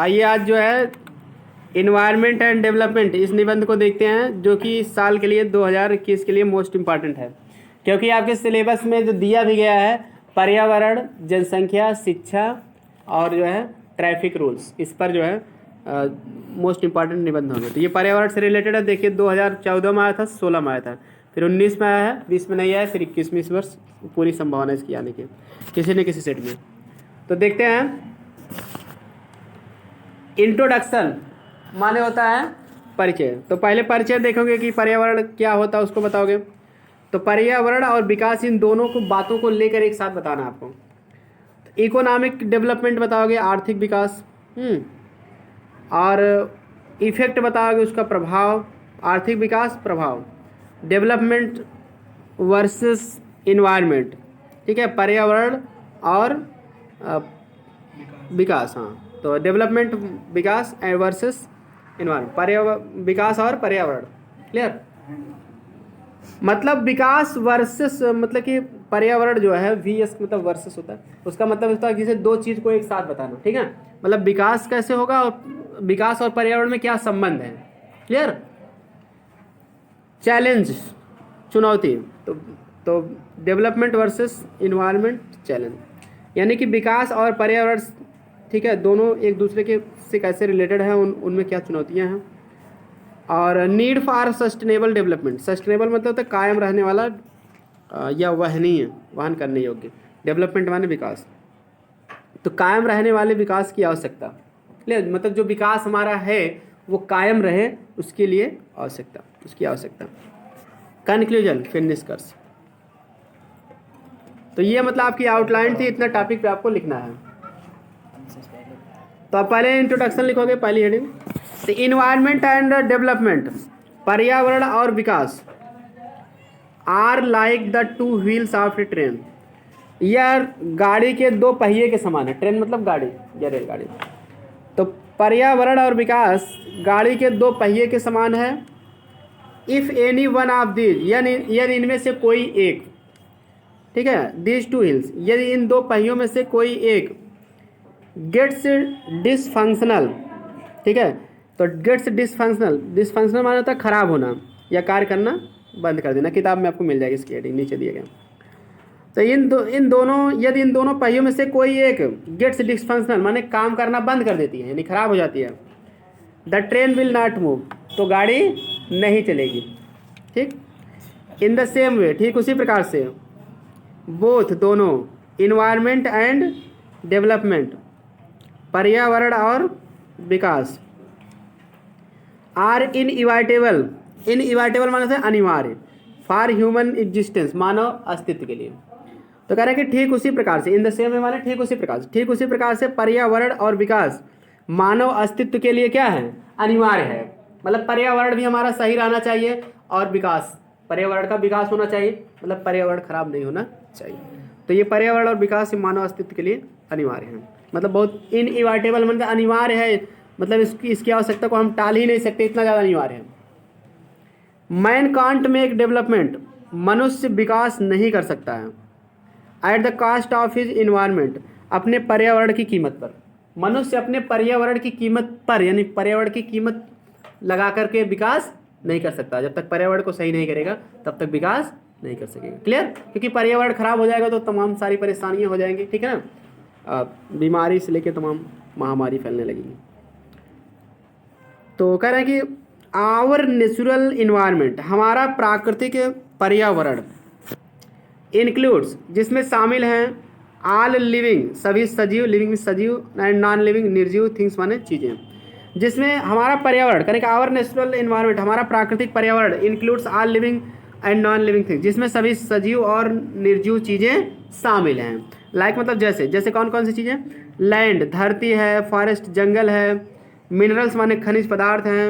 आइए आज जो है इन्वायरमेंट एंड डेवलपमेंट इस निबंध को देखते हैं, जो कि इस साल के लिए 2021 के लिए मोस्ट इम्पॉर्टेंट है, क्योंकि आपके सिलेबस में जो दिया भी गया है पर्यावरण, जनसंख्या, शिक्षा और जो है ट्रैफिक रूल्स, इस पर जो है मोस्ट इम्पॉर्टेंट निबंध होंगे। तो ये पर्यावरण से रिलेटेड है। देखिए 2014 में आया था, 16 में आया था, फिर 19 में आया है, 20 में नहीं आया, फिर 21 में इस वर्ष पूरी संभावना इसकी आने की किसी न किसी सेट में। तो देखते हैं। इंट्रोडक्शन माने होता है परिचय। तो पहले परिचय देखोगे कि पर्यावरण क्या होता है, उसको बताओगे। तो पर्यावरण और विकास, इन दोनों को बातों को लेकर एक साथ बताना है आपको। तो इकोनॉमिक डेवलपमेंट बताओगे, आर्थिक विकास, और इफेक्ट बताओगे, उसका प्रभाव, आर्थिक विकास प्रभाव, डेवलपमेंट वर्सेस इन्वायरमेंट, ठीक है, पर्यावरण और विकास। हाँ, तो डेवलपमेंट विकास वर्सेस इन्वायरमेंट, पर्यावरण विकास और पर्यावरण। क्लियर? मतलब विकास वर्सेस, मतलब कि पर्यावरण जो है VS मतलब वर्सेस होता है, उसका मतलब होता है जैसे दो चीज़ को एक साथ बताना, ठीक है। मतलब विकास कैसे होगा और विकास और पर्यावरण में क्या संबंध है। क्लियर? चैलेंज, चुनौती, तो डेवलपमेंट वर्सेस इन्वायरमेंट चैलेंज, यानी कि विकास और पर्यावरण, ठीक है, दोनों एक दूसरे के से कैसे रिलेटेड है, उनमें क्या चुनौतियां हैं। और need for sustainable development, sustainable मतलब होता है कायम रहने वाला या वहनीय, वहन करने योग्य। डेवलपमेंट माने विकास, तो कायम रहने वाले विकास की आवश्यकता। क्लियर? मतलब जो विकास हमारा है वो कायम रहे, उसके लिए आवश्यकता, उसकी आवश्यकता। कंक्लूजन, फिर निष्कर्ष। तो ये मतलब आपकी आउटलाइन थी, इतना टॉपिक पे आपको लिखना है। तो आप पहले इंट्रोडक्शन लिखोगे, पहली हेडिंग। तो इन्वायरमेंट एंड डेवलपमेंट, पर्यावरण और विकास, are like the two wheels of a train, यह गाड़ी के दो पहिए के समान है। ट्रेन मतलब गाड़ी या रेलगाड़ी। तो पर्यावरण और विकास गाड़ी के दो पहिए के समान है। If any one of these, यदि इनमें से कोई एक, ठीक है, दीज टू व्हील्स, यदि इन दो पहियों में से कोई एक गेट्स डिसफंक्शनल, ठीक है, तो गेट्स डिसफंक्शनल, डिसफंक्शनल माना होता है खराब होना या कार्य करना बंद कर देना। किताब में आपको मिल जाएगी इसकी हेडिंग नीचे दिए गए। तो इन दोनों, यदि इन दोनों पहियों में से कोई एक गेट्स डिसफंक्शनल माने काम करना बंद कर देती है, यानी खराब हो जाती है, the train will not move, तो गाड़ी नहीं चलेगी। ठीक? इन द सेम वे, ठीक उसी प्रकार से, बोथ दोनों, इन्वायरमेंट एंड डेवलपमेंट, पर्यावरण और विकास, आर इनइवाइटेबल, इनइवाइटेबल माने से अनिवार्य, फॉर ह्यूमन एग्जिस्टेंस, मानव अस्तित्व के लिए। तो कह रहे हैं कि ठीक उसी प्रकार से, इन द सेम वे माने ठीक उसी प्रकार से, ठीक उसी प्रकार से पर्यावरण और विकास मानव अस्तित्व के लिए क्या है, अनिवार्य है। मतलब पर्यावरण भी हमारा सही रहना चाहिए और विकास, पर्यावरण का विकास होना चाहिए, मतलब पर्यावरण खराब नहीं होना चाहिए। तो ये पर्यावरण और विकास मानव अस्तित्व के लिए अनिवार्य है। मतलब बहुत इनइवाइटेबल, मतलब अनिवार्य है, मतलब इसकी आवश्यकता को हम टाल ही नहीं सकते, इतना ज़्यादा अनिवार्य है। मैन कांट मेक डेवलपमेंट, मनुष्य विकास नहीं कर सकता है, at the cost of his environment, अपने पर्यावरण की कीमत पर। मनुष्य अपने पर्यावरण की कीमत पर, यानी पर्यावरण की कीमत लगा करके विकास नहीं कर सकता। जब तक पर्यावरण को सही नहीं करेगा तब तक विकास नहीं कर सकेगा। क्लियर? क्योंकि पर्यावरण खराब हो जाएगा तो तमाम सारी परेशानियां हो जाएंगी, ठीक है ना, बीमारी से लेकर तमाम महामारी फैलने लगेगी। तो कह रहे हैं कि आवर नेचुरल इन्वायरमेंट, हमारा प्राकृतिक पर्यावरण, इंक्लूड्स, जिसमें शामिल हैं ऑल लिविंग, सभी सजीव, लिविंग में सजीव, एंड नॉन लिविंग निर्जीव थिंग्स माने चीज़ें, जिसमें हमारा पर्यावरण, करें कि आवर नेचुरल इन्वायरमेंट, हमारा प्राकृतिक पर्यावरण, includes all living and non living things, जिसमें सभी सजीव और निर्जीव चीज़ें शामिल हैं। लाइक मतलब जैसे कौन कौन सी चीज़ें, लैंड धरती है, फॉरेस्ट जंगल है, मिनरल्स माने खनिज पदार्थ हैं,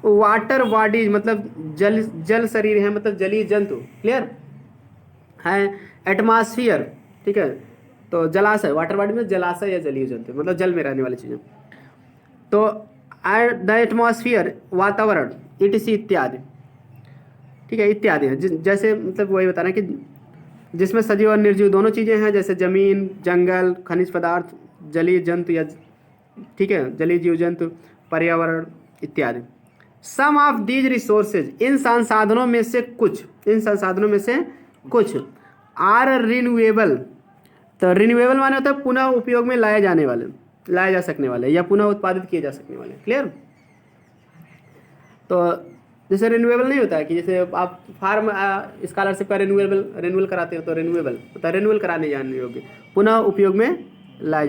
वाटर बॉडीज मतलब जल शरीर है, मतलब जलीय जंतु, क्लियर है, एटमॉस्फियर, ठीक है, तो जलाशय, वाटर बॉडी में जलाशय या जलीय जंतु मतलब जल में रहने वाली चीज़ें। तो द एटमॉस्फियर, वातावरण, इटसी इत्यादि, ठीक है, इत्यादि है। जैसे मतलब वही बता रहे हैं कि जिसमें सजीव और निर्जीव दोनों चीज़ें हैं, जैसे जमीन, जंगल, खनिज पदार्थ, जलीय जंतु या ठीक है, जलीय जीव जंतु, पर्यावरण इत्यादि। सम ऑफ दीज रिसोर्सेज, इन संसाधनों में से कुछ आर रिन्यूएबल। तो रिन्यूएबल माने होता है पुनः उपयोग में लाए जा सकने वाले या पुनः उत्पादित किए जा सकने वाले। क्लियर? तो जैसे रिन्यूएबल नहीं होता है कि जैसे आप फार्म स्कॉलरशिप का रिन्यूअल कराते हो तो रिन्यूएबल होता है, रिन्यूअल कराने जाने योग्य, पुनः उपयोग में लाए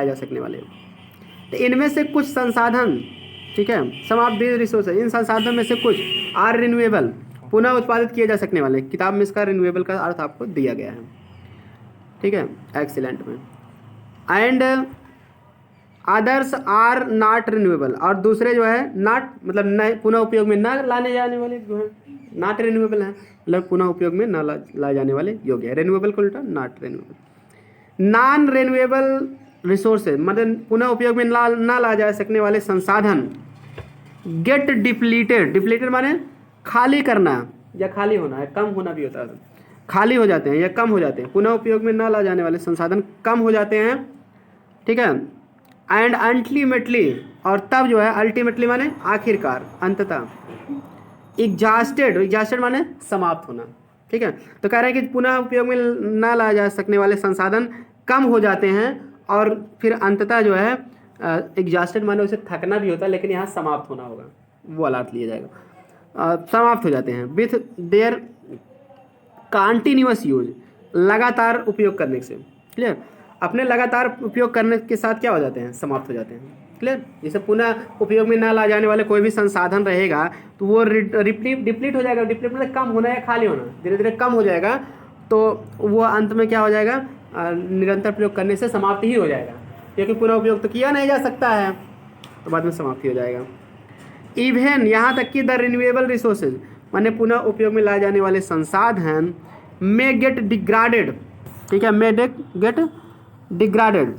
जा सकने वाले। तो इनमें से कुछ संसाधन, ठीक है, सम ऑफ दीज रिसोर्सेज, इन संसाधनों में से कुछ आर रिन्यूएबल, पुनः उत्पादित किए जा सकने वाले। किताब में इसका रिन्यूएबल का अर्थ आपको दिया गया है, ठीक है, एक्सीलेंट में। And others are not renewable, और दूसरे जो है नॉट मतलब न पुनः उपयोग में न लाने जाने वाले जो है नॉट रिन्यूएबल है, मतलब पुनः उपयोग में न लाए जाने वाले योग्य है। रिन्यूएबल को उल्टा not renewable. Non renewable resources मतलब पुनः उपयोग में ना ला जा सकने वाले संसाधन गेट डिप्लीटेड माने खाली करना या खाली होना है, कम होना भी होता है, खाली हो जाते हैं या कम हो जाते हैं। पुनः उपयोग में ना ला जाने वाले संसाधन कम हो जाते हैं, ठीक है। एंड अल्टीमेटली, और तब जो है अल्टीमेटली माने आखिरकार, अंततः, एग्जॉस्टेड माने समाप्त होना, ठीक है। तो कह रहे हैं कि पुनः उपयोग में ना लाए जा सकने वाले संसाधन कम हो जाते हैं और फिर अंततः जो है एग्जॉस्टेड माने उसे थकना भी होता है, लेकिन यहाँ समाप्त होना होगा, वो वाला अर्थ लिया जाएगा। समाप्त हो जाते हैं विथ देयर कंटिन्यूअस यूज, लगातार उपयोग करने से। क्लियर? अपने लगातार उपयोग करने के साथ क्या हो जाते हैं? समाप्त हो जाते हैं। क्लियर? जैसे पुनः उपयोग में ना ला जाने वाले कोई भी संसाधन रहेगा तो वो डिप्लीट हो जाएगा। डिप्लीट मतलब कम होना या खाली होना, धीरे धीरे कम हो जाएगा, तो वो अंत में क्या हो जाएगा? निरंतर प्रयोग करने से समाप्ति ही हो जाएगा, क्योंकि पुनः उपयोग तो किया नहीं जा सकता है, तो बाद में समाप्ति हो जाएगा। इवन यहाँ तक कि द रिन्यूएबल रिसोर्सेज माने पुनः उपयोग में लाए जाने वाले संसाधन मे गेट डिग्राडेड, ठीक है, मे गेट डिग्राडेड।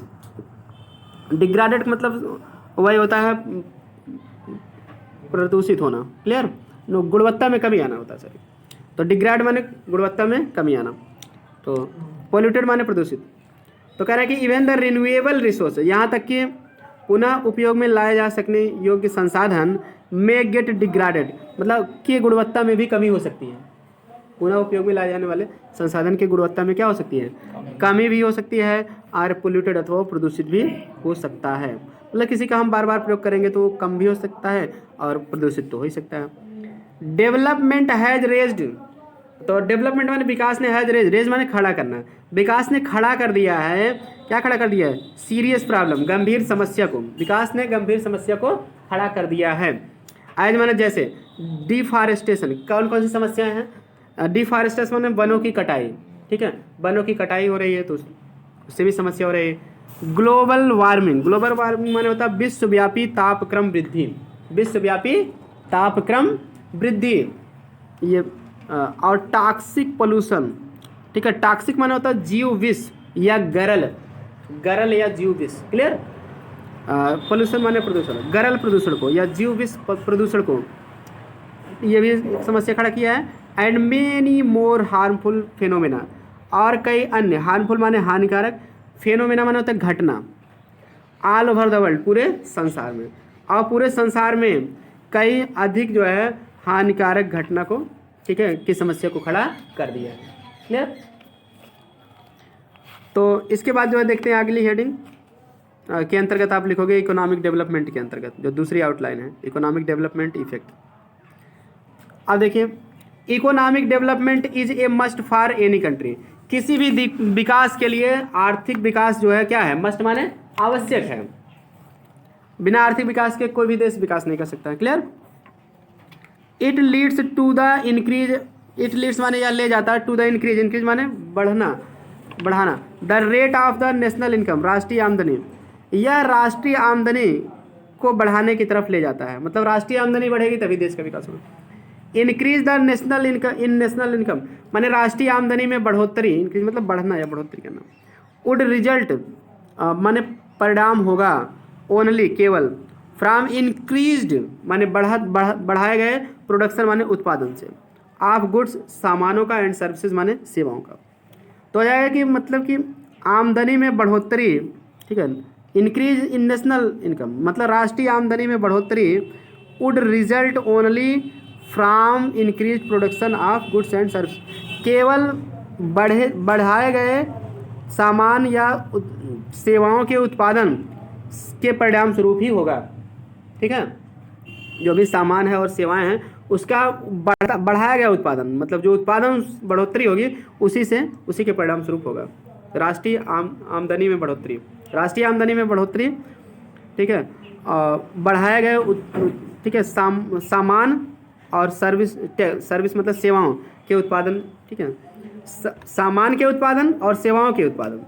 डिग्राडेड मतलब वही होता है प्रदूषित होना। क्लियर? गुणवत्ता में कमी आना होता है, सॉरी। तो डिग्रेड माने गुणवत्ता में कमी आना, तो पोल्यूटेड माने प्रदूषित। तो कह रहा है कि इवन द रिन्यूएबल रिसोर्स, यहाँ तक कि पुनः उपयोग में लाए जा सकने योग्य संसाधन मे गेट डिग्रेडेड, मतलब कि गुणवत्ता में भी कमी हो सकती है। पुनः उपयोग में लाए जाने वाले संसाधन की गुणवत्ता में क्या हो सकती है? कमी भी हो सकती है, और पोल्यूटेड अथवा प्रदूषित भी हो सकता है। मतलब किसी का हम बार बार प्रयोग करेंगे तो कम भी हो सकता है और प्रदूषित तो हो ही सकता है। डेवलपमेंट हैज रेज्ड, तो डेवलपमेंट माने विकास ने, हैज रेज माने खड़ा करना, विकास ने खड़ा कर दिया है। क्या खड़ा कर दिया है? सीरियस प्रॉब्लम, गंभीर समस्या को। विकास ने गंभीर समस्या को खड़ा कर दिया है। एज माने जैसे डिफॉरेस्टेशन, कौन कौन सी समस्याएं हैं? डिफॉरेस्टेशन माने वनों की कटाई, ठीक है, वनों की कटाई हो रही है तो उससे भी समस्या हो रही है। ग्लोबल वार्मिंग, ग्लोबल वार्मिंग माने होता है विश्वव्यापी तापक्रम वृद्धि, विश्वव्यापी तापक्रम वृद्धि, ये और टॉक्सिक पोल्यूशन, ठीक है। टॉक्सिक माने होता है जीव विष या गरल या जीव विष। क्लियर? पोल्यूशन माने प्रदूषण, गरल प्रदूषण को या जीव विष प्रदूषण को, ये भी समस्या खड़ा किया है। And many more harmful phenomena, और कई अन्य, हार्मफुल माने हानिकारक, फेनोमेना माने होता है घटना, ऑल ओवर द वर्ल्ड, पूरे संसार में, और पूरे संसार में कई अधिक जो है हानिकारक घटना को, ठीक है, की समस्या को खड़ा कर दिया है। क्लियर? तो इसके बाद जो है देखते हैं अगली हेडिंग के अंतर्गत आप लिखोगे इकोनॉमिक डेवलपमेंट के अंतर्गत, जो दूसरी आउटलाइन है, इकोनॉमिक डेवलपमेंट इफेक्ट। अब देखिए, economic development is a must for any country, किसी भी विकास के लिए आर्थिक विकास जो है क्या है? मस्ट माने आवश्यक है। बिना आर्थिक विकास के कोई भी देश विकास नहीं कर सकता है। Clear? It leads to the increase, it leads माने यह ले जाता है, टू द इंक्रीज, इंक्रीज माने बढ़ाना, the rate of the national income, राष्ट्रीय आमदनी, यह राष्ट्रीय आमदनी को बढ़ाने की तरफ ले जाता है। मतलब राष्ट्रीय आमदनी बढ़ेगी तभी देश का विकास होगा। Increase the national income, in national income माने राष्ट्रीय आमदनी में बढ़ोतरी, इंक्रीज मतलब बढ़ना या बढ़ोतरी करना। वुड रिजल्ट माने परिणाम होगा, ओनली केवल, फ्रॉम इंक्रीज्ड माने बढ़ाए गए, प्रोडक्शन माने उत्पादन से, ऑफ गुड्स सामानों का, एंड सर्विसेज माने सेवाओं का। तो हो जाएगा कि मतलब कि आमदनी में बढ़ोतरी, ठीक है, इंक्रीज इन नेशनल इनकम मतलब राष्ट्रीय आमदनी में बढ़ोतरी would result only from increase production of goods and service, केवल बढ़ाए गए सामान या सेवाओं के उत्पादन के परिणाम स्वरूप ही होगा। ठीक है, जो भी सामान है और सेवाएं हैं उसका बढ़ाया गया उत्पादन, मतलब जो उत्पादन बढ़ोतरी होगी उसी के परिणाम स्वरूप होगा राष्ट्रीय आमदनी में बढ़ोतरी। राष्ट्रीय आमदनी में बढ़ोतरी, ठीक है, बढ़ाया गया ठीक है सामान और सर्विस मतलब सेवाओं के उत्पादन, ठीक है, सामान के उत्पादन और सेवाओं के उत्पादन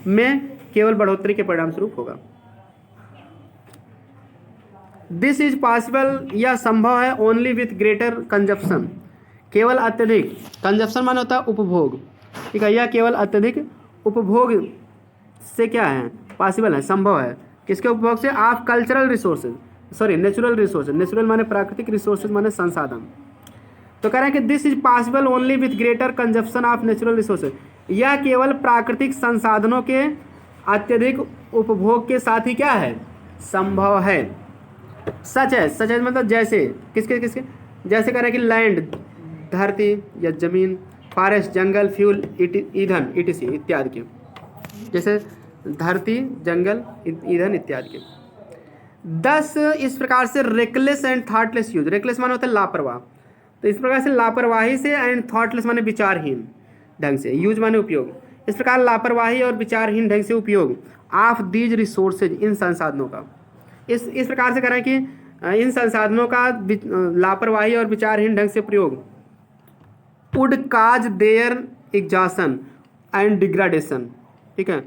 में केवल बढ़ोतरी के परिणाम स्वरूप होगा। दिस इज पॉसिबल, यह संभव है ओनली विथ ग्रेटर कंजप्शन, केवल अत्यधिक, कंजप्शन माने होता है उपभोग, ठीक है, यह केवल अत्यधिक उपभोग से क्या है पॉसिबल है, संभव है, किसके उपभोग से, of cultural resources, sorry natural resources, natural माने प्राकृतिक रिसोर्सेज माने संसाधन। तो कह रहे हैं कि this is possible only with greater consumption of natural resources, यह केवल प्राकृतिक संसाधनों के अत्यधिक उपभोग के साथ ही क्या है, संभव है। सच है मतलब जैसे किसके जैसे कह रहे हैं कि लैंड धरती या जमीन, फॉरेस्ट जंगल, फ्यूल ईंधन etc इत्यादि के, जैसे धरती जंगल ईंधन इत्यादि के। 10 इस प्रकार से reckless and thoughtless use, reckless माने होता है लापरवाह, तो इस प्रकार से लापरवाही से, एंड थॉटलेस माने विचारहीन ढंग से, यूज माने उपयोग, इस प्रकार लापरवाही और विचारहीन ढंग से उपयोग ऑफ दीज रिसोर्सेज, इन संसाधनों का, इस प्रकार से करें कि इन संसाधनों का लापरवाही और विचारहीन ढंग से प्रयोग would cause their exhaustion and degradation, ठीक है,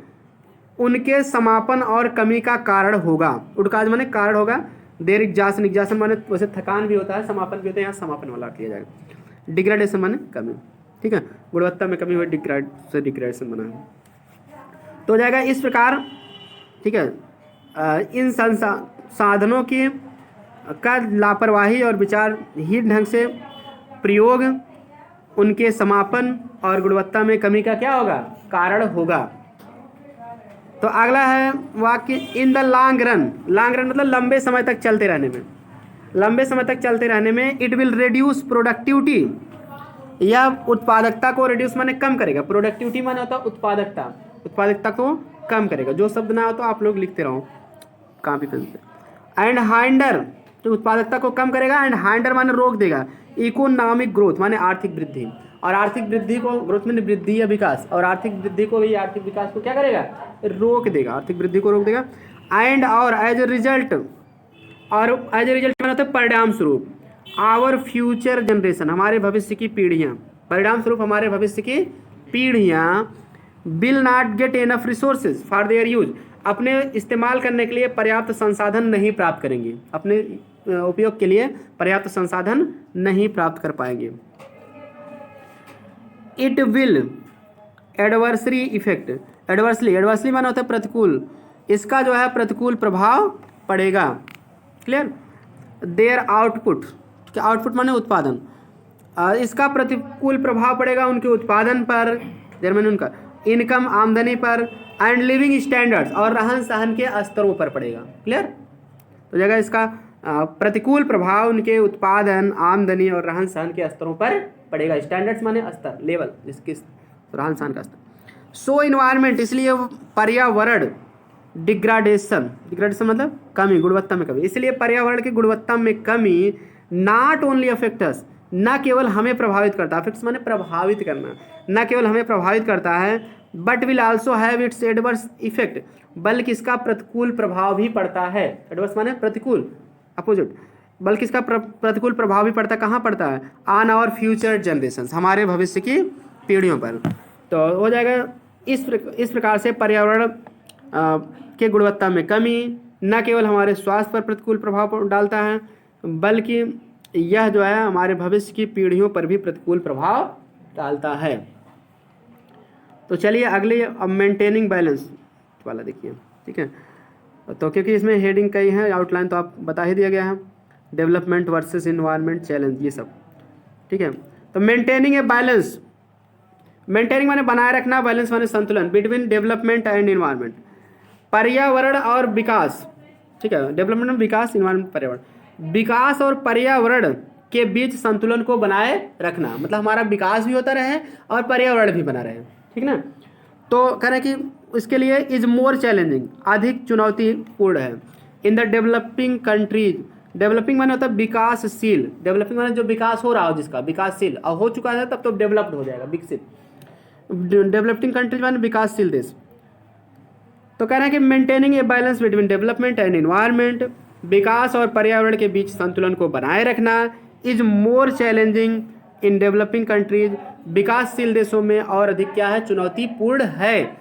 उनके समापन और कमी का कारण होगा। वुड काज माने कारण होगा, देयर एग्जॉशन, एग्जॉशन माने वैसे थकान भी होता है, समापन भी होता है, यहाँ समापन वाला किया जाएगा। डिग्रेडेशन माने कमी, ठीक है, गुणवत्ता में कमी हुई, डिग्रेडेशन बना है तो हो जाएगा इस प्रकार, ठीक है, इन संसाधनों की का लापरवाही और विचारहीन ढंग से प्रयोग उनके समापन और गुणवत्ता में कमी का क्या होगा, कारण होगा। तो अगला है वाक्य, in the long run, long run मतलब लंबे समय तक चलते रहने में, लंबे समय तक चलते रहने में इट विल रिड्यूस प्रोडक्टिविटी, यह उत्पादकता को रिड्यूस माने कम करेगा, प्रोडक्टिविटी माने होता है उत्पादकता, उत्पादकता को कम करेगा, जो शब्द ना हो तो आप लोग लिखते रहो कॉपी पेन पे। एंड हाइंडर, तो उत्पादकता को कम करेगा, एंड हाइंडर माने रोक देगा, इकोनॉमिक ग्रोथ माने आर्थिक वृद्धि, और आर्थिक वृद्धि को, ग्रोथ में वृद्धि या विकास, और आर्थिक वृद्धि को भी, आर्थिक विकास को क्या करेगा, रोक देगा, आर्थिक वृद्धि को रोक देगा। एंड और एज ए रिजल्ट, और एज ए रिजल्ट माने होता है परिणाम स्वरूप, आवर फ्यूचर जनरेशन, हमारे भविष्य की पीढ़ियाँ, परिणाम स्वरूप हमारे भविष्य की पीढ़ियाँ will not get enough resources for their use, अपने इस्तेमाल करने के लिए पर्याप्त संसाधन नहीं प्राप्त करेंगे, अपने उपयोग के लिए पर्याप्त संसाधन नहीं प्राप्त कर पाएंगे। It will adversary effect, adversely माना होता है प्रतिकूल, इसका जो है प्रतिकूल प्रभाव पड़ेगा, क्लियर। देयर आउटपुट, आउटपुट माने उत्पादन, इसका प्रतिकूल प्रभाव पड़ेगा उनके उत्पादन पर, देयर माने उनका इनकम आमदनी पर, एंड लिविंग स्टैंडर्ड्स और रहन सहन के स्तरों पर पड़ेगा, क्लियर। तो जगह इसका प्रतिकूल प्रभाव उनके उत्पादन, आमदनी और रहन सहन के स्तरों पर पड़ेगा, स्टैंडर्ड्स माने स्तर, लेवल, जिसके रहन सहन का स्तर। सो इन्वायरमेंट, इसलिए पर्यावरण, डिग्रेडेशन मतलब कमी, गुणवत्ता में कमी, इसलिए पर्यावरण की गुणवत्ता में कमी नॉट ओनली अफेक्ट अस, न केवल हमें प्रभावित करता है, अफेक्ट्स माने प्रभावित करना, न केवल हमें प्रभावित करता है, but will also have it's adverse effect, बल्कि इसका प्रतिकूल प्रभाव भी पड़ता है, एडवर्स माने प्रतिकूल, अपोजिट, बल्कि इसका प्रतिकूल प्रभाव भी पड़ता है, कहाँ पड़ता है, ऑन आवर फ्यूचर जनरेशन, हमारे भविष्य की पीढ़ियों पर। तो हो जाएगा इस प्रकार से पर्यावरण के गुणवत्ता में कमी न केवल हमारे स्वास्थ्य पर प्रतिकूल प्रभाव डालता है, बल्कि यह जो है हमारे भविष्य की पीढ़ियों पर भी प्रतिकूल प्रभाव डालता है। तो चलिए अगले, अब मेंटेनिंग बैलेंस वाला देखिए, ठीक है। तो क्योंकि इसमें हेडिंग कई है, आउटलाइन तो आप बता ही दिया गया है, डेवलपमेंट वर्सेस इन्वायरमेंट चैलेंज, ये सब, ठीक है। तो मेंटेनिंग ए बैलेंस, मेंटेनिंग माने बनाए रखना, बैलेंस माने संतुलन, बिटवीन डेवलपमेंट एंड इन्वायरमेंट, पर्यावरण और विकास, ठीक है, डेवलपमेंट में विकास, इन्वायरमेंट, पर्यावरण, विकास और पर्यावरण के बीच संतुलन को बनाए रखना, मतलब हमारा विकास भी होता रहे और पर्यावरण भी बना रहे, ठीक ना। तो कह रहे हैं कि इसके लिए इज मोर चैलेंजिंग, अधिक चुनौतीपूर्ण है, in the developing countries. Developing माने होता है विकासशील, डेवलपिंग माने जो विकास हो रहा हो, जिसका विकासशील और हो चुका है तब तो डेवलप्ड हो जाएगा, विकसित। डेवलपिंग कंट्रीज माने विकासशील देश। तो कह रहे हैं कि maintaining a balance between development and environment, विकास और पर्यावरण के बीच संतुलन को बनाए रखना is more challenging in developing countries, विकासशील देशों में और अधिक क्या है, चुनौतीपूर्ण है।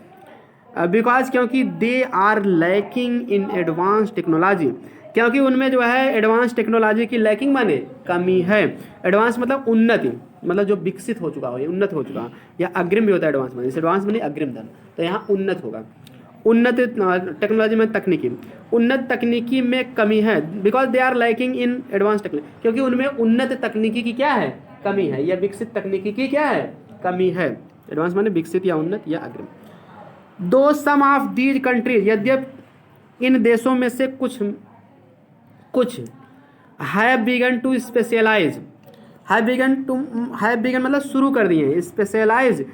बिकॉज क्योंकि they are lacking in advance technology, क्योंकि उनमें जो है एडवांस टेक्नोलॉजी की लैकिंग माने कमी है। एडवांस मतलब उन्नति, मतलब जो विकसित हो चुका हो, ये उन्नत हो चुका, या अग्रिम भी होता है एडवांस माने, एडवांस माने अग्रिम धन, तो यहाँ उन्नत होगा। उन्नत टेक्नोलॉजी में तकनीकी, उन्नत तकनीकी में कमी है, because they are lacking in advance technique, क्योंकि उनमें उन्नत तकनीकी की क्या है, कमी है, या विकसित तकनीकी की क्या है, कमी है। एडवांस माने विकसित या उन्नत या अग्रिम। दो सम ऑफ दीज कंट्रीज, यद्यपि इन देशों में से कुछ have begun to specialise, have begun मतलब शुरू कर दिए हैं, स्पेशलाइज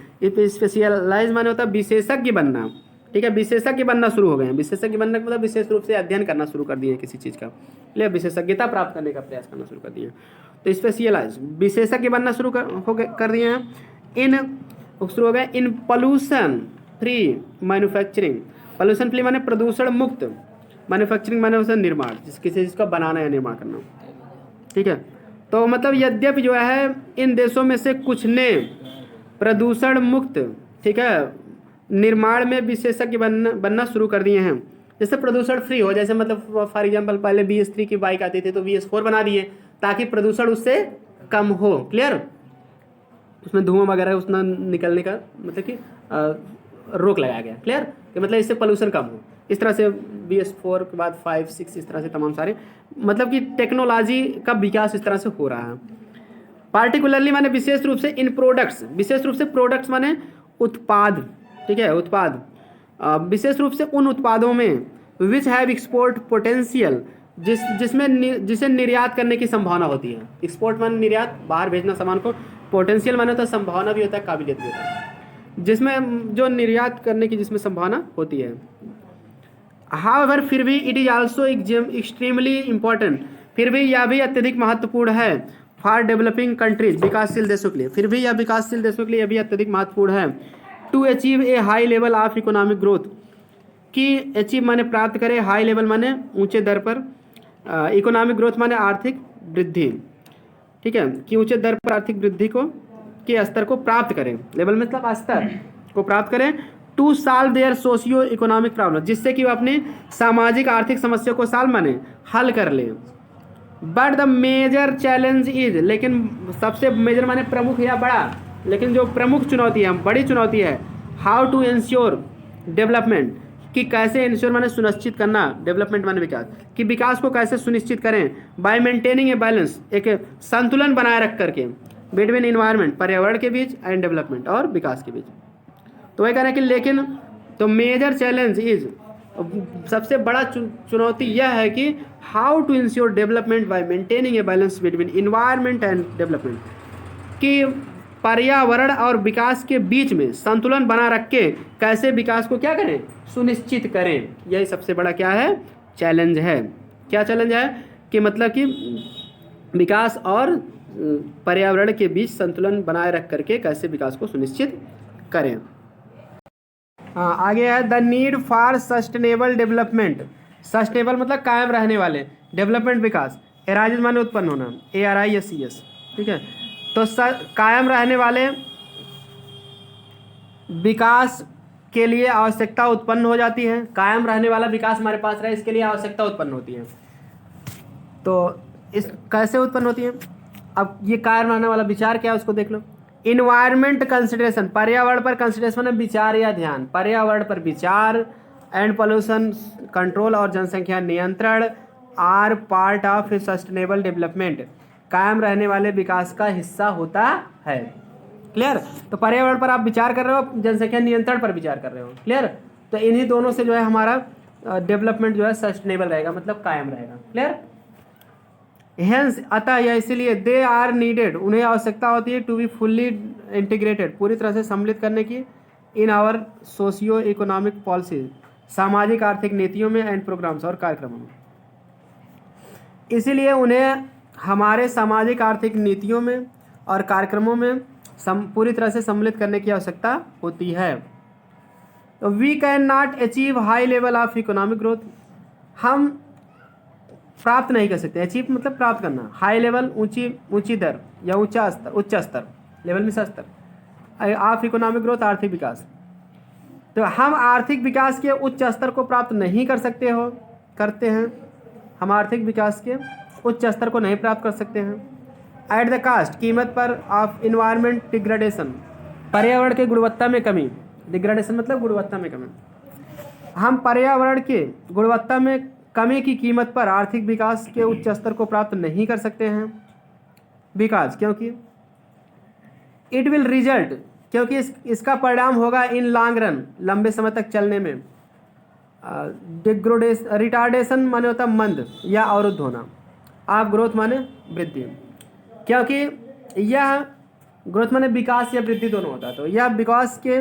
माने होता है विशेषज्ञ बनना, ठीक है, विशेषज्ञ बनना शुरू हो गए हैं। विशेषज्ञ बनने का मतलब विशेष रूप से अध्ययन करना शुरू कर दिए हैं किसी चीज़ का, इसलिए विशेषज्ञता प्राप्त करने का प्रयास करना शुरू कर दिए हैं। तो स्पेशलाइज विशेषज्ञ बनना शुरू कर दिए हैं। शुरू हो गए इन pollution free manufacturing, pollution free माने प्रदूषण मुक्त, मैन्युफैक्चरिंग माने उसे निर्माण, किसी चीज़ का बनाना या निर्माण करना, ठीक है। तो मतलब यद्यपि जो है इन देशों में से कुछ ने प्रदूषण मुक्त, ठीक है, निर्माण में विशेषज्ञ बनना शुरू कर दिए हैं। जैसे प्रदूषण फ्री हो, जैसे मतलब फॉर एग्जांपल पहले BS3 की बाइक आती थी तो BS4 बना दिए ताकि प्रदूषण उससे कम हो, क्लियर, उसमें धुआं वगैरह उसमें निकलने का मतलब कि रोक लगाया गया, क्लियर, कि मतलब इससे पोल्यूशन कम हो। इस तरह से BS4 के बाद 5, 6 इस तरह से तमाम सारे मतलब कि टेक्नोलॉजी का विकास इस तरह से हो रहा है। पार्टिकुलरली माने विशेष रूप से इन प्रोडक्ट्स, विशेष रूप से प्रोडक्ट्स माने उत्पाद, ठीक है, उत्पाद, विशेष रूप से उन उत्पादों में विच हैव एक्सपोर्ट पोटेंशियल, जिसे निर्यात करने की संभावना होती है। एक्सपोर्ट माने निर्यात, बाहर भेजना सामान को, पोटेंशियल माने होता है संभावना भी होता है, काबिलियत भी होता है, जिसमें जो निर्यात करने की जिसमें संभावना होती है। हाउएवर फिर भी it is also extremely important, फिर भी यह भी अत्यधिक महत्वपूर्ण है फॉर डेवलपिंग कंट्रीज, विकासशील देशों के लिए, फिर भी यह विकासशील देशों के लिए भी अत्यधिक महत्वपूर्ण है to achieve a high level of economic growth, कि अचीव माने प्राप्त करे, हाई लेवल माने ऊंचे दर पर, इकोनॉमिक ग्रोथ माने आर्थिक वृद्धि, ठीक है, कि ऊंचे दर पर आर्थिक वृद्धि को के स्तर को प्राप्त करें, लेवल मतलब स्तर को प्राप्त करें, to solve their socio economic problem, जिससे कि वो अपनी सामाजिक आर्थिक समस्या को सॉल्व माने हल कर लें। But the major challenge is, लेकिन सबसे मेजर माने प्रमुख या बड़ा, लेकिन जो प्रमुख चुनौती है, बड़ी चुनौती है, हाउ टू इंश्योर डेवलपमेंट, कि कैसे इंश्योर माने सुनिश्चित करना, डेवलपमेंट माने विकास, कि विकास को कैसे सुनिश्चित करें, बाय मेंटेनिंग ए बैलेंस, एक संतुलन बनाए रख करके, बिटवीन इन्वायरमेंट, पर्यावरण के बीच, एंड डेवलपमेंट, और विकास के बीच। तो वही कह रहे हैं कि लेकिन तो मेजर चैलेंज इज, सबसे बड़ा चुनौती यह है कि how to ensure development by maintaining a balance between environment and development, कि पर्यावरण और विकास के बीच में संतुलन बना रख के कैसे विकास को क्या करें, सुनिश्चित करें। यही सबसे बड़ा क्या है, चैलेंज है। क्या चैलेंज है कि मतलब कि विकास और पर्यावरण के बीच संतुलन बनाए रख करके कैसे विकास को सुनिश्चित करें। हाँ, आगे है the need for sustainable development, sustainable मतलब कायम रहने वाले, डेवलपमेंट विकास, एराइज माने उत्पन्न होना, ARISES, ठीक है। तो कायम रहने वाले विकास के लिए आवश्यकता उत्पन्न हो जाती है, कायम रहने वाला विकास हमारे पास रहे, इसके लिए आवश्यकता उत्पन्न होती है। तो इस कैसे उत्पन्न होती है, अब ये कायम रहने वाला विचार क्या है उसको देख लो। इन्वायरमेंट कंसिडरेशन, पर्यावरण पर कंसिडरेशन विचार या ध्यान, पर्यावरण पर विचार, एंड पोल्यूशन कंट्रोल और जनसंख्या नियंत्रण are part of sustainable development, कायम रहने वाले विकास का हिस्सा होता है, क्लियर। तो पर्यावरण पर आप विचार कर रहे हो, जनसंख्या नियंत्रण पर विचार कर रहे हो, क्लियर। तो इन्हीं दोनों से जो है हमारा डेवलपमेंट जो है सस्टेनेबल रहेगा, मतलब कायम रहेगा। क्लियर? हेंस अतः यह इसीलिए दे आर नीडेड, उन्हें आवश्यकता होती है टू बी फुल्ली इंटीग्रेटेड, पूरी तरह से सम्मिलित करने की in our socio economic policy, सामाजिक आर्थिक नीतियों में एंड प्रोग्राम्स और कार्यक्रमों में। इसीलिए उन्हें हमारे सामाजिक आर्थिक नीतियों में और कार्यक्रमों में पूरी तरह से सम्मिलित करने की आवश्यकता होती है। तो we can not achieve high level of economic growth, हम प्राप्त नहीं कर सकते, अचीव मतलब प्राप्त करना, हाई लेवल ऊंची दर या उच्च स्तर, लेवल में स्तर ऑफ इकोनॉमिक ग्रोथ आर्थिक विकास। तो हम आर्थिक विकास के उच्च स्तर को प्राप्त नहीं करते हैं, हम आर्थिक विकास के उच्च स्तर को नहीं प्राप्त कर सकते हैं एट द कास्ट, कीमत पर ऑफ इन्वायरमेंट डिग्रेडेशन, पर्यावरण के गुणवत्ता में कमी, डिग्रेडेशन मतलब गुणवत्ता में कमी। हम पर्यावरण के गुणवत्ता में कमी की कीमत पर आर्थिक विकास के उच्च स्तर को प्राप्त नहीं कर सकते हैं, बिकॉज क्योंकि इट विल रिजल्ट, क्योंकि इसका परिणाम होगा इन लॉन्ग रन, लंबे समय तक चलने में, रिटार्डेशन माने होता मंद या अवरुद्ध होना, आप ग्रोथ माने वृद्धि, क्योंकि यह ग्रोथ माने विकास या वृद्धि दोनों होता है, तो यह विकास के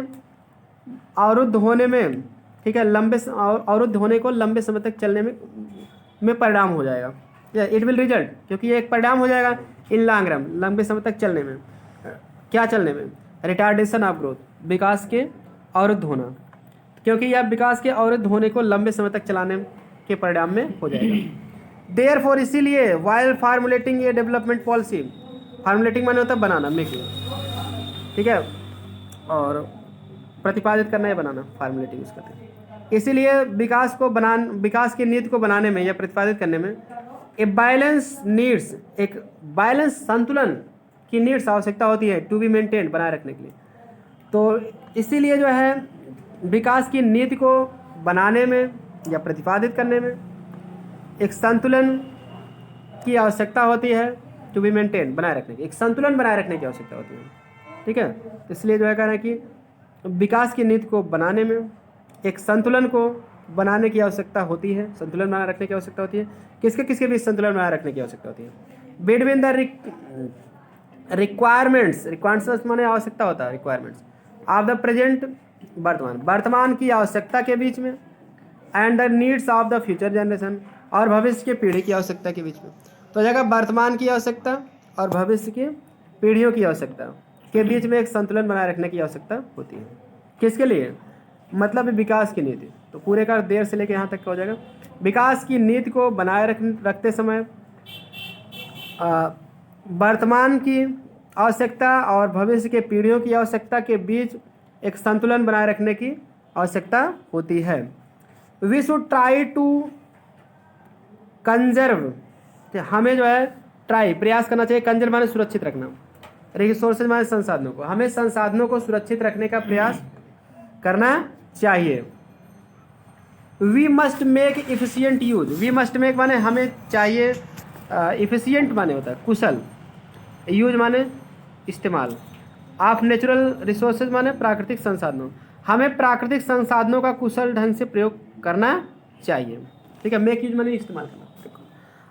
अवरुद्ध होने में, ठीक है, अवरुद्ध होने को लंबे समय तक चलने में परिणाम हो जाएगा, इट विल रिजल्ट, क्योंकि ये एक परिणाम हो जाएगा इन लॉन्ग रन, लंबे समय तक चलने में, क्या चलने में, रिटार्डेशन ऑफ ग्रोथ, विकास के अवरुद्ध होना, क्योंकि यह विकास के अवरुद्ध होने को लंबे समय तक चलाने के परिणाम में हो जाएगा। देयरफॉर इसीलिए वाइल फार्मुलेटिंग ए डेवलपमेंट पॉलिसी, फार्मुलेटिंग माने होता है बनाना, मेकिंग, ठीक है, और प्रतिपादित करना है बनाना, फार्मुलेटिंग यूज करते हैं। इसीलिए विकास की नीति को बनाने में या प्रतिपादित करने में ए बैलेंस नीड्स, एक बैलेंस संतुलन की नीड्स आवश्यकता होती है टू बी मेंटेन, बनाए रखने के लिए। तो इसीलिए जो है विकास की नीति को बनाने में या प्रतिपादित करने में एक संतुलन की आवश्यकता होती है, टू बी मेंटेन, बनाए रखने की, एक संतुलन बनाए रखने की आवश्यकता होती है, ठीक है। इसलिए जो है कह रहे हैं कि विकास की नीति को बनाने में एक संतुलन को बनाने की आवश्यकता होती है, संतुलन बनाए रखने की आवश्यकता होती है। किसके बीच संतुलन बनाए रखने की आवश्यकता होती है? बिटवीन द रिक्वायरमेंट्स माने आवश्यकता होता है, रिक्वायरमेंट्स ऑफ द प्रेजेंट, वर्तमान की आवश्यकता के बीच में, and the needs of the future generation, और भविष्य के पीढ़ी की आवश्यकता के बीच में। तो जगह वर्तमान की आवश्यकता और भविष्य की पीढ़ियों की आवश्यकता के बीच में एक संतुलन बनाए रखने की आवश्यकता होती है। किसके लिए? मतलब विकास की नीति। तो पूरे का देर से लेकर यहाँ तक हो जाएगा। विकास की नीति को बनाए रखते समय वर्तमान की आवश्यकता और भविष्य के पीढ़ियों की आवश्यकता के बीच एक संतुलन बनाए रखने की आवश्यकता होती है। We should try to conserve, हमें जो है प्रयास करना चाहिए, कंजर्व माने सुरक्षित रखना, रिसोर्सेज माने संसाधनों को, हमें संसाधनों को सुरक्षित रखने का प्रयास करना चाहिए। We must make efficient use, we must make माने हमें चाहिए, इफिशियंट माने होता है कुशल, यूज माने इस्तेमाल, ऑफ नेचुरल रिसोर्सेज माने प्राकृतिक संसाधनों, हमें प्राकृतिक संसाधनों का कुशल ढंग से प्रयोग करना चाहिए, ठीक है। मेक यूज माने इस्तेमाल करना,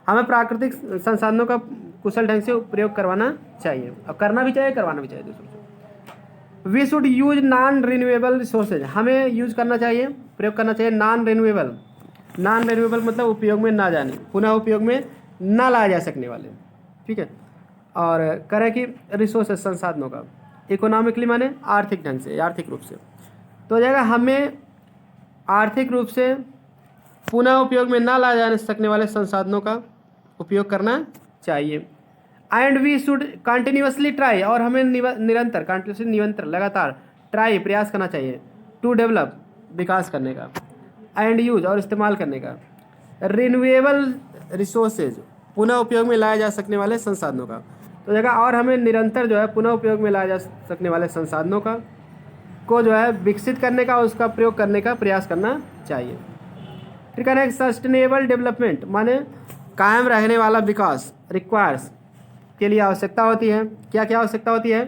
हमें प्राकृतिक संसाधनों का कुशल ढंग से प्रयोग करवाना चाहिए, और करना भी चाहिए, करवाना भी चाहिए दूसरों से। We should use non renewable resources, हमें यूज करना चाहिए, प्रयोग करना चाहिए नॉन रिन्यूएबल मतलब उपयोग में ना जाने, पुनः उपयोग में ना लाए जा सकने वाले, ठीक है। और करें कि रिसोर्सेज संसाधनों का, इकोनॉमिकली माने आर्थिक ढंग से, आर्थिक रूप से। तो जगह हमें आर्थिक रूप से पुनः उपयोग में ना लाए जा सकने वाले संसाधनों का उपयोग करना चाहिए। And we should continuously try, और हमें निरंतर लगातार ट्राई प्रयास करना चाहिए, टू डेवलप विकास करने का, एंड यूज और इस्तेमाल करने का, रिन्यूएबल रिसोर्सेज पुनः उपयोग में लाए जा सकने वाले संसाधनों का। तो जगह और हमें निरंतर जो है पुनः उपयोग में लाए जा सकने वाले संसाधनों का को जो है विकसित करने का, उसका प्रयोग करने का प्रयास करना चाहिए, ठीक है ना। सस्टेनेबल डेवलपमेंट माने कायम रहने वाला विकास, रिक्वायर्स के लिए आवश्यकता होती है, क्या क्या आवश्यकता होती है?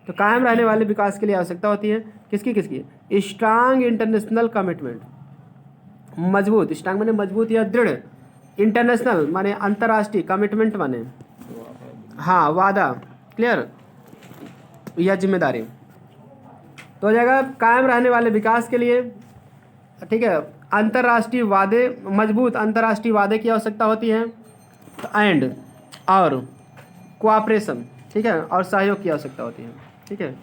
तो कायम रहने वाले विकास के लिए आवश्यकता होती है किसकी? स्ट्रांग इंटरनेशनल कमिटमेंट, मजबूत, स्ट्रांग माने मजबूत या दृढ़, इंटरनेशनल माने अंतर्राष्ट्रीय, कमिटमेंट माने हाँ वादा, क्लियर, या जिम्मेदारी। तो हो जाएगा कायम रहने वाले विकास के लिए, ठीक है, अंतर्राष्ट्रीय वादे, मजबूत अंतर्राष्ट्रीय वादे की आवश्यकता होती है, एंड और कोऑपरेशन, ठीक है, और सहयोग की आवश्यकता होती है, ठीक है।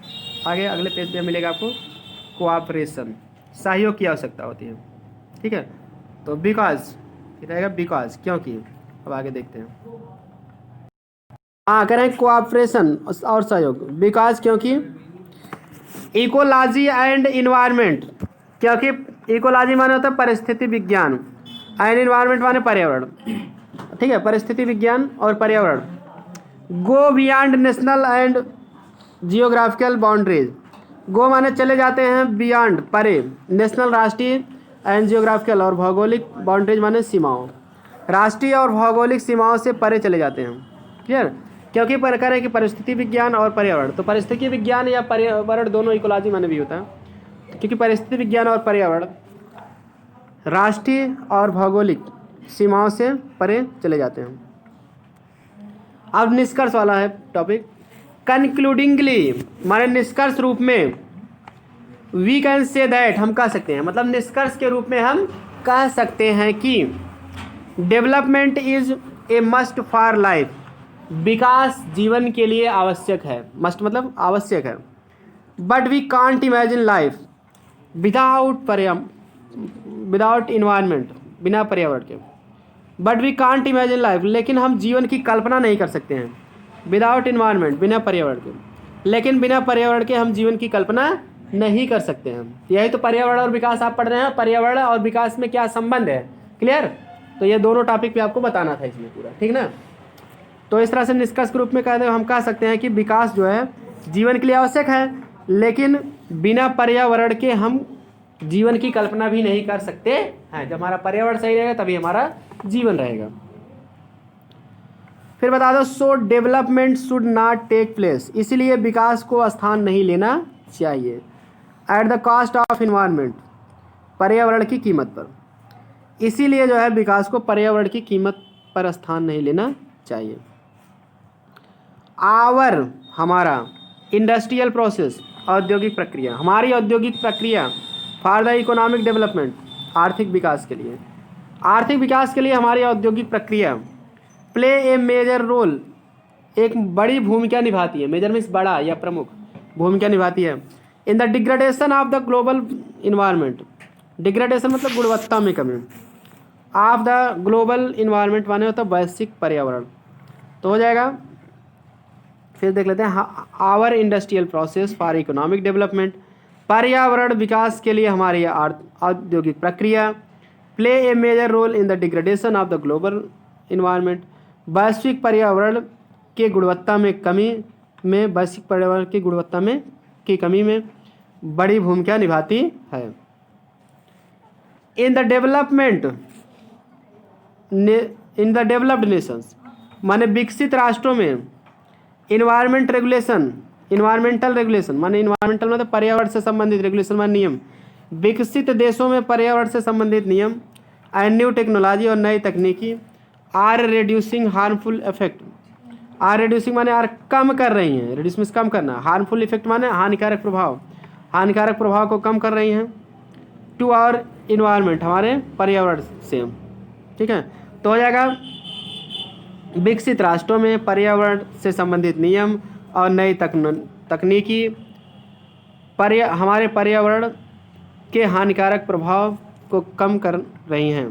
आगे अगले पेज पे मिलेगा आपको कोऑपरेशन, सहयोग की आवश्यकता होती है, ठीक है। तो बिकॉज रहेगा बिकॉज, क्योंकि, अब आगे देखते हैं। हाँ कह रहे हैं कोऑपरेशन और सहयोग, बिकॉज क्योंकि, इकोलॉजी एंड इन्वायरमेंट, क्योंकि इकोलॉजी माने होता है परिस्थिति विज्ञान, एंड इन्वायरमेंट माने पर्यावरण, ठीक है, परिस्थिति विज्ञान और पर्यावरण। Go beyond national and geographical boundaries, go माने चले जाते हैं, बियॉन्ड परे, नेशनल राष्ट्रीय, एंड जियोग्राफिकल और भौगोलिक, बाउंड्रीज माने सीमाओं, राष्ट्रीय और भौगोलिक सीमाओं से परे चले जाते हैं, क्लियर। क्योंकि प्रकार है कि परिस्थिति विज्ञान और पर्यावरण, तो परिस्थिति विज्ञान या पर्यावरण दोनों इकोलॉजी माने भी होता है, क्योंकि परिस्थिति विज्ञान और पर्यावरण राष्ट्रीय और भौगोलिक सीमाओं से परे चले जाते हैं। अब निष्कर्ष वाला है टॉपिक। कंक्लूडिंगली माने निष्कर्ष रूप में, वी कैन से दैट, हम कह सकते हैं, मतलब निष्कर्ष के रूप में हम कह सकते हैं कि development is a must for life, विकास जीवन के लिए आवश्यक है, मस्ट मतलब आवश्यक है। But we can't imagine life without environment, बिना पर्यावरण के। But we can't imagine life, लेकिन हम जीवन की कल्पना नहीं कर सकते हैं, विदाउट इन्वायरमेंट, बिना पर्यावरण के, लेकिन बिना पर्यावरण के हम जीवन की कल्पना नहीं कर सकते हैं। यही तो पर्यावरण और विकास आप पढ़ रहे हैं, पर्यावरण और विकास में क्या संबंध है, क्लियर। तो ये दोनों टॉपिक पे आपको बताना था इसमें पूरा, ठीक ना। तो इस तरह से निष्कर्ष के रूप में हम कह सकते हैं कि विकास जो है जीवन के लिए आवश्यक है, लेकिन बिना पर्यावरण के हम जीवन की कल्पना भी नहीं कर सकते हैं। जब हमारा पर्यावरण सही रहेगा तभी हमारा जीवन रहेगा। फिर बता दो, so development should not take place, इसलिए विकास को स्थान नहीं लेना चाहिए, at the cost of environment, पर्यावरण की कीमत पर। इसीलिए जो है विकास को पर्यावरण की कीमत पर स्थान नहीं लेना चाहिए। आवर हमारा इंडस्ट्रियल प्रोसेस, औद्योगिक प्रक्रिया, हमारी औद्योगिक प्रक्रिया, फॉर द इकोनॉमिक डेवलपमेंट, आर्थिक विकास के लिए, आर्थिक विकास के लिए हमारी औद्योगिक प्रक्रिया प्ले ए मेजर रोल, एक बड़ी भूमिका निभाती है, मेजर मीन्स बड़ा या प्रमुख भूमिका निभाती है, इन the degradation of the global environment, degradation मतलब गुणवत्ता में कमी, ऑफ द ग्लोबल इन्वायरमेंट माने होता है वैश्विक पर्यावरण। तो हो जाएगा, फिर देख लेते हैं, our industrial process for economic development, पर्यावरण विकास के लिए हमारी औद्योगिक प्रक्रिया, play a major role in the degradation of the global environment, वैश्विक पर्यावरण के गुणवत्ता में कमी में, वैश्विक पर्यावरण की गुणवत्ता में की कमी में बड़ी भूमिका निभाती है। इन द डेवलप्ड नेशंस माने विकसित राष्ट्रों में, इन्वायरमेंटल रेगुलेशन माने इन्वायरमेंटल मतलब पर्यावरण से संबंधित, रेगुलेशन माने नियम, विकसित देशों में पर्यावरण से संबंधित नियम, एंड न्यू टेक्नोलॉजी और नई तकनीकी, are reducing harmful effect, are reducing माने आर कम कर रही हैं, रिड्यूस मीन्स कम करना, हार्मफुल इफेक्ट माने हानिकारक प्रभाव, हानिकारक प्रभाव को कम कर रही हैं, टू आवर इन्वायरमेंट, हमारे पर्यावरण से, ठीक है। तो हो जाएगा विकसित राष्ट्रों में पर्यावरण से संबंधित नियम और नई तकनीकी हमारे पर्यावरण के हानिकारक प्रभाव को कम कर रही हैं।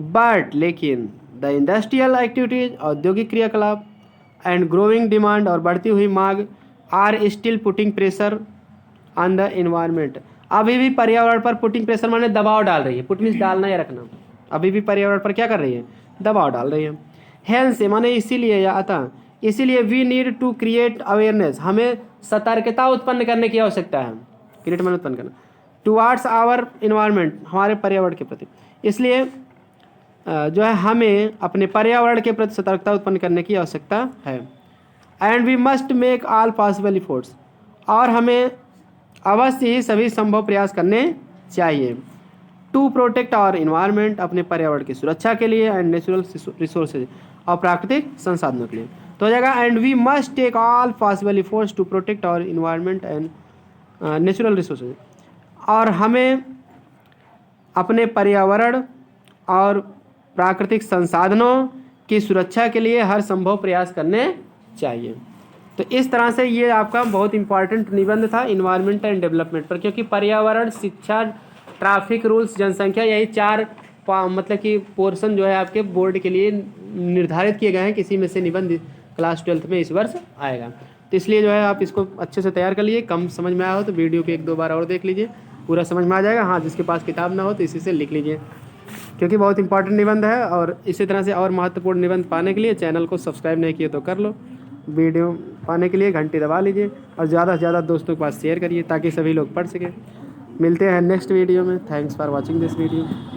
बट लेकिन द इंडस्ट्रियल एक्टिविटीज, औद्योगिक क्रियाकलाप, एंड ग्रोइंग डिमांड और बढ़ती हुई मांग, are still putting pressure on the environment, अभी भी पर्यावरण पर पुटिंग प्रेशर माने दबाव डाल रही है, पुट मीन्स डालना या रखना, अभी भी पर्यावरण पर क्या कर रही है, दबाव डाल रही है। हेल्थ से माने इसीलिए या अतः, इसीलिए we need to create awareness, हमें सतर्कता उत्पन्न करने की आवश्यकता है, क्रिएट माने उत्पन्न करना, टुवार्ड्स आवर इन्वायरमेंट, हमारे पर्यावरण के प्रति, इसलिए जो है हमें अपने पर्यावरण के प्रति सतर्कता उत्पन्न करने की आवश्यकता है। And we must make all possible efforts, और हमें अवश्य ही सभी संभव प्रयास करने चाहिए, टू प्रोटेक्ट आवर इन्वायरमेंट, अपने पर्यावरण की सुरक्षा के लिए, एंड नेचुरल रिसोर्सेज, और प्राकृतिक संसाधनों के लिए। तो हो जाएगा and we must take all possible efforts to protect our environment and natural resources, और हमें अपने पर्यावरण और प्राकृतिक संसाधनों की सुरक्षा के लिए हर संभव प्रयास करने चाहिए। तो इस तरह से ये आपका बहुत इंपॉर्टेंट निबंध था इन्वायरमेंट एंड डेवलपमेंट पर, क्योंकि पर्यावरण, शिक्षा, ट्रैफिक रूल्स, जनसंख्या, यही चार मतलब कि पोर्शन जो है आपके बोर्ड के लिए निर्धारित किए गए हैं। किसी में से निबंध क्लास 12th में इस वर्ष आएगा, तो इसलिए जो है आप इसको अच्छे से तैयार कर लीजिए। कम समझ में आया हो तो वीडियो को 1-2 बार और देख लीजिए, पूरा समझ में आ जाएगा। हाँ, जिसके पास किताब ना हो तो इसी से लिख लीजिए, क्योंकि बहुत इंपॉर्टेंट निबंध है। और इसी तरह से और महत्वपूर्ण निबंध पाने के लिए चैनल को सब्सक्राइब नहीं किए तो कर लो, वीडियो पाने के लिए घंटी दबा लीजिए, और ज़्यादा से ज़्यादा दोस्तों के पास शेयर करिए ताकि सभी लोग पढ़ सकें। मिलते हैं नेक्स्ट वीडियो में। Thanks for watching this video.